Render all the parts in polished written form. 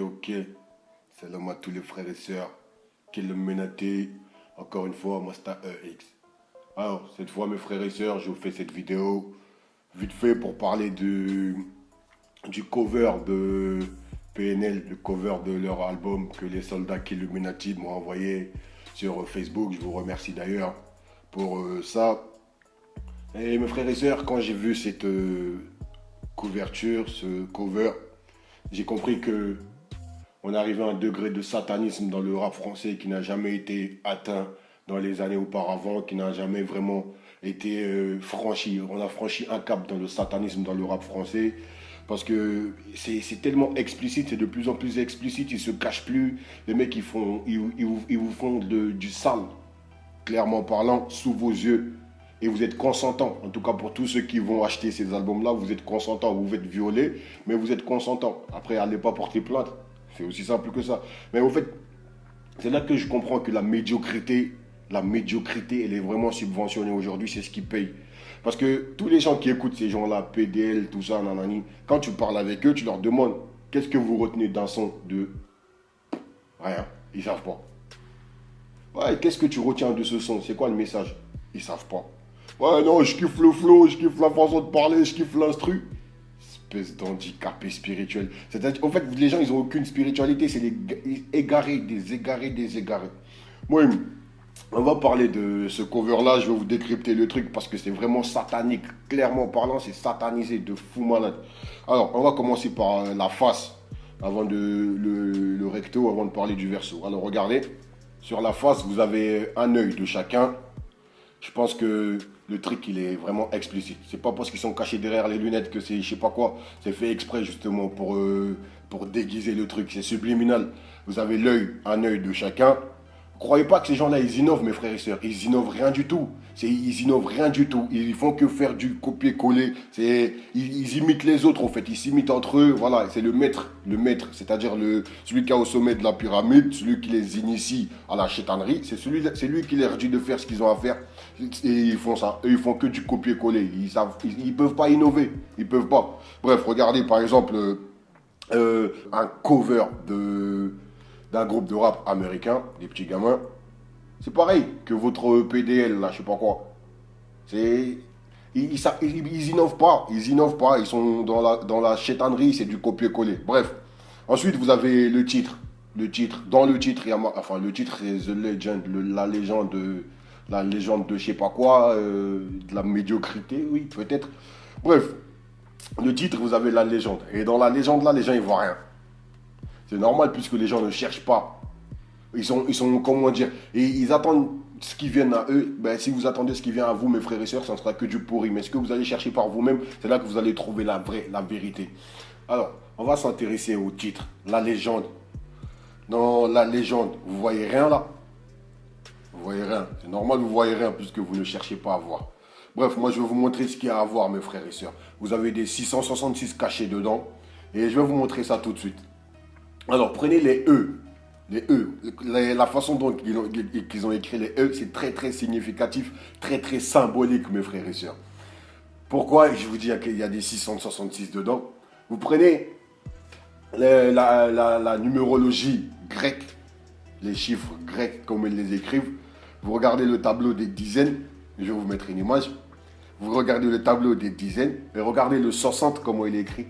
Ok. Salam à tous les frères et sœurs. Quel le menaté. Encore une fois, Masta EX. Alors, cette fois, mes frères et sœurs, je vous fais cette vidéo vite fait pour parler du cover de PNL, le cover de leur album que les soldats Killuminati m'ont envoyé sur Facebook. Je vous remercie d'ailleurs pour ça. Et mes frères et sœurs, quand j'ai vu cette couverture, ce cover, j'ai compris que on arrivait à un degré de satanisme dans le rap français qui n'a jamais été atteint dans les années auparavant, qui n'a jamais vraiment été franchi. On a franchi un cap dans le satanisme dans le rap français parce que c'est tellement explicite, c'est de plus en plus explicite, ils se cachent plus. Les mecs, ils vous font du sale, clairement parlant, sous vos yeux. Et vous êtes consentant. En tout cas, pour tous ceux qui vont acheter ces albums-là, vous êtes consentant. Vous êtes violé, mais vous êtes consentant. Après, allez pas porter plainte. C'est aussi simple que ça. Mais en fait, c'est là que je comprends que la médiocrité, elle est vraiment subventionnée aujourd'hui. C'est ce qui paye. Parce que tous les gens qui écoutent ces gens-là, PDL, tout ça, nanani, quand tu parles avec eux, tu leur demandes qu'est-ce que vous retenez d'un son de rien. Ils savent pas. Ouais, qu'est-ce que tu retiens de ce son? C'est quoi le message? Ils savent pas. Ouais, non, je kiffe le flow, je kiffe la façon de parler, je kiffe l'instru. Espèce d'handicapé spirituel. C'est-à-dire, en fait, les gens, ils n'ont aucune spiritualité. C'est des égarés, des égarés, des égarés. Moi, on va parler de ce cover-là. Je vais vous décrypter le truc parce que c'est vraiment satanique. Clairement parlant, c'est satanisé de fou malade. Alors, on va commencer par la face, avant le recto, avant de parler du verso. Alors, regardez. Sur la face, vous avez un œil de chacun. Je pense que le truc, il est vraiment explicite. C'est pas parce qu'ils sont cachés derrière les lunettes que c'est je sais pas quoi. C'est fait exprès justement pour déguiser le truc. C'est subliminal. Vous avez un œil de chacun. Croyez pas que ces gens-là, ils innovent, mes frères et sœurs. Ils innovent rien du tout. Ils innovent rien du tout. Ils font que faire du copier-coller. Ils imitent les autres, en fait. Ils s'imitent entre eux. Voilà, c'est le maître. Le maître, c'est-à-dire celui qui est au sommet de la pyramide, celui qui les initie à la chétanerie. C'est lui qui leur dit de faire ce qu'ils ont à faire. Et ils font ça. Eux, ils font que du copier-coller. Ils peuvent pas innover. Ils peuvent pas. Bref, regardez par exemple un cover d'un groupe de rap américain, des petits gamins. C'est pareil que votre PDL, là, je sais pas quoi. C'est. Ils innovent pas, ils innovent pas, ils sont dans la chétanerie, c'est du copier-coller. Bref. Ensuite, vous avez le titre. Dans le titre, il y a, enfin, le titre, c'est The Legend, la légende de je sais pas quoi, de la médiocrité, oui, peut-être. Bref, le titre, vous avez la légende. Et dans la légende, là, les gens, ils voient rien. C'est normal puisque les gens ne cherchent pas. Comment dire, et ils attendent ce qui vient à eux. Ben, si vous attendez ce qui vient à vous, mes frères et sœurs, ça ne sera que du pourri. Mais ce que vous allez chercher par vous-même, c'est là que vous allez trouver la vérité. Alors, on va s'intéresser au titre, la légende. Dans la légende, vous voyez rien là? Vous voyez rien. C'est normal, vous voyez rien puisque vous ne cherchez pas à voir. Bref, moi je vais vous montrer ce qu'il y a à voir, mes frères et sœurs. Vous avez des 666 cachés dedans. Et je vais vous montrer ça tout de suite. Alors, prenez les E. Les E. La façon dont ils ont écrit les E, c'est très très significatif, très très symbolique, mes frères et sœurs. Pourquoi je vous dis qu'il y a des 666 dedans? Vous prenez la numérologie grecque, les chiffres grecs comme ils les écrivent. Vous regardez le tableau des dizaines. Je vais vous mettre une image. Vous regardez le tableau des dizaines et regardez le 60, comment il est écrit.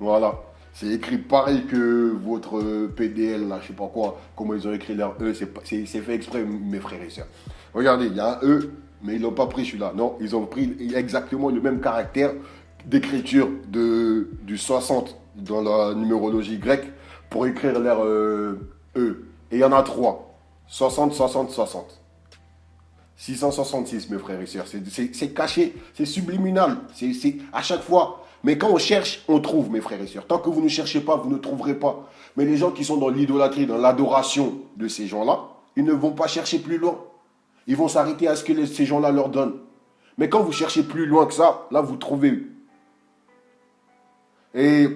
Voilà. C'est écrit pareil que votre PDL, là, je sais pas quoi, comment ils ont écrit leur E, c'est fait exprès, mes frères et sœurs. Regardez, il y a un E, mais ils n'ont pas pris celui-là. Non, ils ont pris exactement le même caractère d'écriture du 60 dans la numérologie grecque pour écrire leur E. Et il y en a trois. 60, 60, 60. 666, mes frères et sœurs. C'est caché, c'est subliminal. C'est à chaque fois. Mais quand on cherche, on trouve, mes frères et sœurs. Tant que vous ne cherchez pas, vous ne trouverez pas. Mais les gens qui sont dans l'idolâtrie, dans l'adoration de ces gens-là, ils ne vont pas chercher plus loin. Ils vont s'arrêter à ce que ces gens-là leur donnent. Mais quand vous cherchez plus loin que ça, là, vous trouvez. Et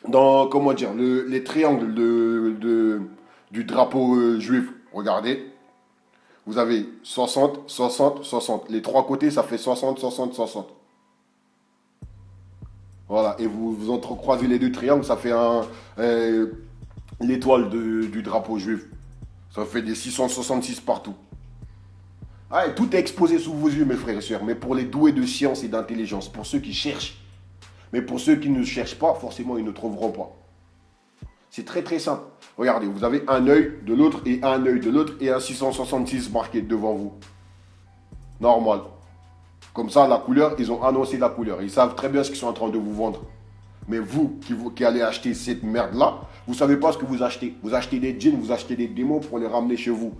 dans, comment dire, les triangles du drapeau juif, regardez. Vous avez 60, 60, 60. Les trois côtés, ça fait 60, 60, 60. Voilà, et vous entrecroisez les deux triangles, ça fait l'étoile du drapeau juif. Ça fait des 666 partout. Ah, et tout est exposé sous vos yeux, mes frères et sœurs. Mais pour les doués de science et d'intelligence, pour ceux qui cherchent. Mais pour ceux qui ne cherchent pas, forcément, ils ne trouveront pas. C'est très très simple. Regardez, vous avez un œil de l'autre et un œil de l'autre et un 666 marqué devant vous. Normal. Comme ça, la couleur, ils ont annoncé la couleur. Ils savent très bien ce qu'ils sont en train de vous vendre. Mais vous qui allez acheter cette merde-là, vous ne savez pas ce que vous achetez. Vous achetez des jeans, vous achetez des démons pour les ramener chez vous.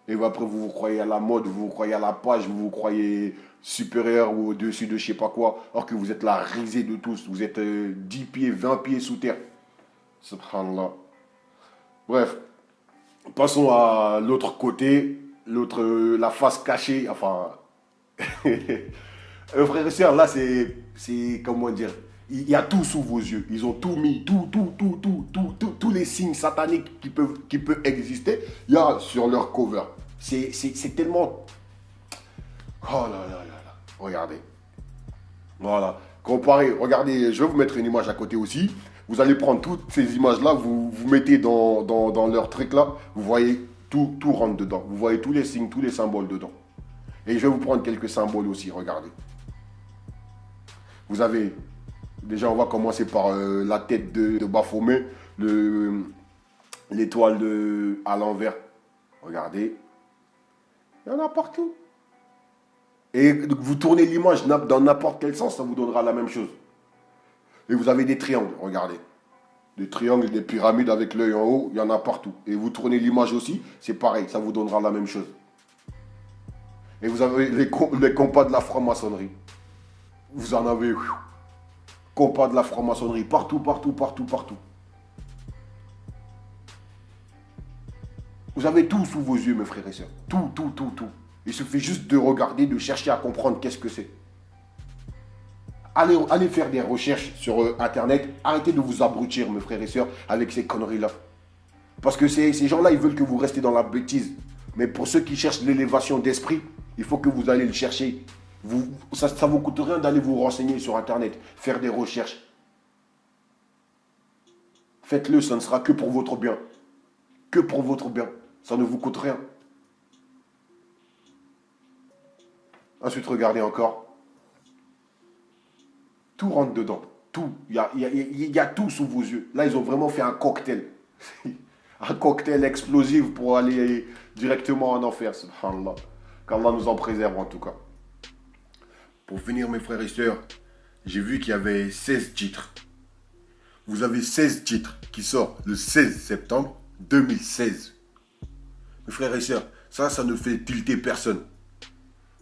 Et après, vous vous croyez à la mode, vous vous croyez à la page, vous vous croyez supérieur ou au-dessus de je sais pas quoi. Alors que vous êtes la risée de tous. Vous êtes 10 pieds, 20 pieds sous terre. Subhanallah. Bref, passons à l'autre côté, la face cachée, enfin, frères et sœurs, là, comment dire, il y a tout sous vos yeux. Ils ont tout mis, tous les signes sataniques qui peuvent exister, il y a sur leur cover. C'est tellement... Oh là là là là. Regardez. Voilà. Comparez, regardez, je vais vous mettre une image à côté aussi. Vous allez prendre toutes ces images-là, vous mettez dans leur truc là, vous voyez tout rentre dedans. Vous voyez tous les signes, tous les symboles dedans. Et je vais vous prendre quelques symboles aussi, regardez. Vous avez, déjà on va commencer par la tête de Baphomet, l'étoile à l'envers. Regardez, il y en a partout. Et vous tournez l'image dans n'importe quel sens, ça vous donnera la même chose. Et vous avez des triangles, regardez. Des triangles, des pyramides avec l'œil en haut, il y en a partout. Et vous tournez l'image aussi, c'est pareil, ça vous donnera la même chose. Et vous avez les compas de la franc-maçonnerie. Vous en avez, compas de la franc-maçonnerie, partout. Vous avez tout sous vos yeux, mes frères et sœurs. Tout. Il suffit juste de regarder, de chercher à comprendre qu'est-ce que c'est. Allez faire des recherches sur Internet. Arrêtez de vous abrutir, mes frères et sœurs, avec ces conneries-là. Parce que ces gens-là, ils veulent que vous restez dans la bêtise. Mais pour ceux qui cherchent l'élévation d'esprit, il faut que vous allez le chercher. Ça ne vous coûte rien d'aller vous renseigner sur Internet, faire des recherches. Faites-le, ça ne sera que pour votre bien. Que pour votre bien. Ça ne vous coûte rien. Ensuite, regardez encore. Tout rentre dedans. Tout. Il y a tout sous vos yeux. Là, ils ont vraiment fait un cocktail. Un cocktail explosif pour aller directement en enfer. Subhanallah. Qu'Allah nous en préserve en tout cas. Pour finir, mes frères et sœurs, j'ai vu qu'il y avait 16 titres. Vous avez 16 titres qui sortent le 16 septembre 2016. Mes frères et sœurs, ça ne fait tilter personne.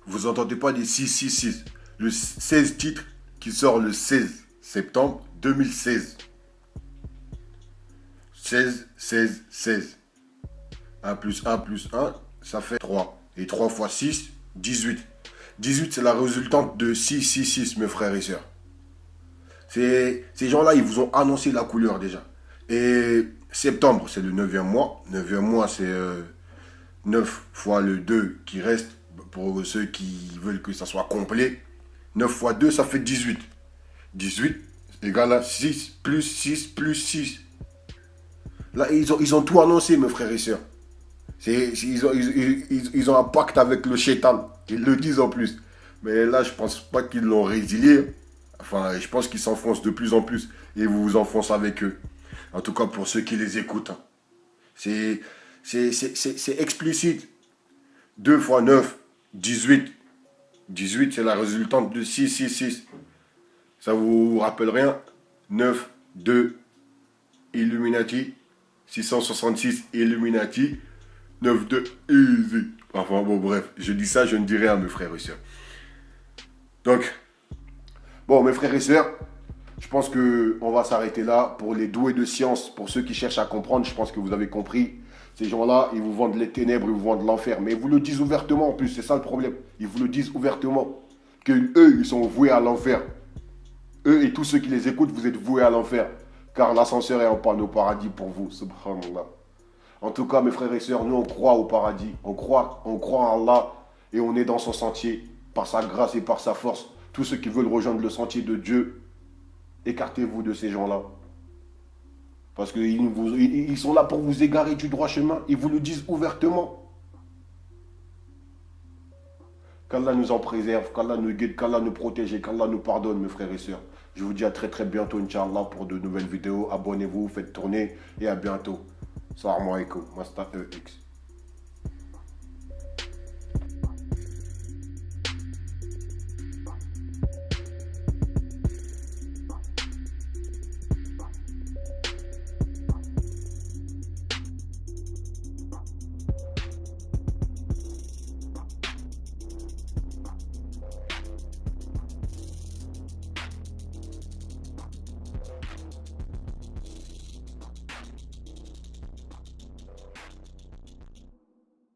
Vous n'entendez pas des 666. Le 16 titres qui sort le 16 septembre 2016. 16, 16, 16. 1 plus 1 plus 1, ça fait 3. Et 3 fois 6, 18. 18, c'est la résultante de 666, mes frères et sœurs. Ces gens-là, ils vous ont annoncé la couleur déjà. Et septembre, c'est le 9e mois. 9e mois, c'est 9 fois le 2 qui reste. Pour ceux qui veulent que ça soit complet. 9 fois 2, ça fait 18. 18 égale à 6 plus 6 plus 6. Là, ils ont tout annoncé, mes frères et sœurs. Ils ont un pacte avec le shaitan. Ils le disent en plus. Mais là, je pense pas qu'ils l'ont résilié. Enfin, je pense qu'ils s'enfoncent de plus en plus. Et vous vous enfoncez avec eux. En tout cas, pour ceux qui les écoutent. C'est explicite. 2 fois 9, 18. 18, c'est la résultante de 666. Ça vous rappelle rien? 9, 2, Illuminati. 666, Illuminati. 9, 2, easy. Enfin bon, bref, je dis ça, je ne dis rien, mes frères et sœurs. Donc, bon, mes frères et sœurs, je pense qu'on va s'arrêter là. Pour les doués de science, pour ceux qui cherchent à comprendre, je pense que vous avez compris. Ces gens-là, ils vous vendent les ténèbres, ils vous vendent l'enfer. Mais ils vous le disent ouvertement en plus, c'est ça le problème. Ils vous le disent ouvertement. Que eux, ils sont voués à l'enfer. Eux et tous ceux qui les écoutent, vous êtes voués à l'enfer. Car l'ascenseur est en panne au paradis pour vous. Subhanallah. En tout cas, mes frères et sœurs, nous, on croit au paradis. On croit en Allah et on est dans son sentier. Par sa grâce et par sa force. Tous ceux qui veulent rejoindre le sentier de Dieu, Écartez-vous de ces gens-là. Parce qu'ils sont là pour vous égarer du droit chemin. Ils vous le disent ouvertement. Qu'Allah nous en préserve, qu'Allah nous guide, qu'Allah nous protège et qu'Allah nous pardonne, mes frères et sœurs. Je vous dis à très très bientôt, Inch'Allah, pour de nouvelles vidéos. Abonnez-vous, faites tourner et à bientôt. Salam alaikum, Masta EX.